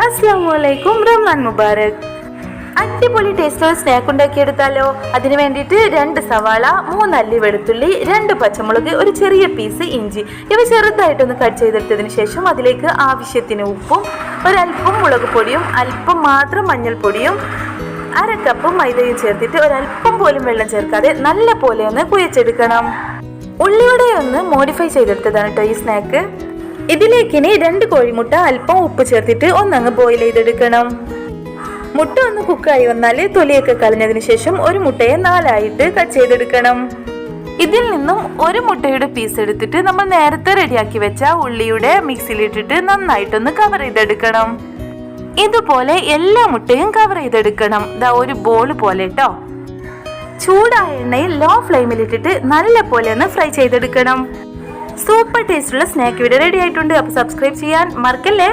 അസ്സലാമുഅലൈക്കും, റമദാൻ മുബാരക്. അടിപൊളി ടേസ്റ്റുള്ള സ്നാക്ക് ഉണ്ടാക്കിയെടുത്താലോ. അതിന് വേണ്ടിയിട്ട് 2 സവാള, 3 അല്ലി വെളുത്തുള്ളി, 2 പച്ചമുളക്, ഒരു ചെറിയ പീസ് ഇഞ്ചി ഇവ ചെറുതായിട്ടൊന്ന് കട്ട് ചെയ്തെടുത്തതിന് ശേഷം അതിലേക്ക് ആവശ്യത്തിന് ഉപ്പും ഒരല്പം മുളക് പൊടിയും അല്പം മാത്രം മഞ്ഞൾപ്പൊടിയും 1/2 കപ്പ് മൈദയും ചേർത്തിട്ട് ഒരല്പം പോലും വെള്ളം ചേർക്കാതെ നല്ല പോലെ ഒന്ന് കുഴച്ചെടുക്കണം. ഉള്ളിയുടെ ഒന്ന് മോഡിഫൈ ചെയ്തെടുത്തതാണ് കേട്ടോ ഈ സ്നാക്ക്. ഇതിലേക്ക് ഇനി 2 കോഴിമുട്ട അല്പം ഉപ്പ് ചേർത്തിട്ട് ഒന്നങ്ങ് ബോയിൽ ചെയ്തെടുക്കണം. മുട്ട ഒന്ന് കുക്കായി വന്നാൽ തൊലിയൊക്കെ കളഞ്ഞതിന് ശേഷം ഒരു മുട്ടയെ 4 ആയിട്ട് കട്ട് ചെയ്തെടുക്കണം. ഇതിൽ നിന്നും ഒരു മുട്ടയുടെ പീസ് എടുത്തിട്ട് നമ്മൾ നേരത്തെ റെഡിയാക്കി വെച്ച ഉള്ളിയുടെ മിക്സിയിലിട്ടിട്ട് നന്നായിട്ടൊന്ന് കവർ ചെയ്തെടുക്കണം. ഇതുപോലെ എല്ലാ മുട്ടയും കവർ ചെയ്തെടുക്കണം. ദാ ഒരു ബോൾ പോലെ കേട്ടോ. ചൂടായ എണ്ണയിൽ ലോ ഫ്ലെയിമിൽ ഇട്ടിട്ട് നല്ല പോലെ ഒന്ന് ഫ്രൈ ചെയ്തെടുക്കണം. സൂപ്പർ ടേസ്റ്റുള്ള സ്നാക്ക് ഇവിടെ റെഡി ആയിട്ടുണ്ട്. അപ്പോൾ സബ്സ്ക്രൈബ് ചെയ്യാൻ മറക്കല്ലേ.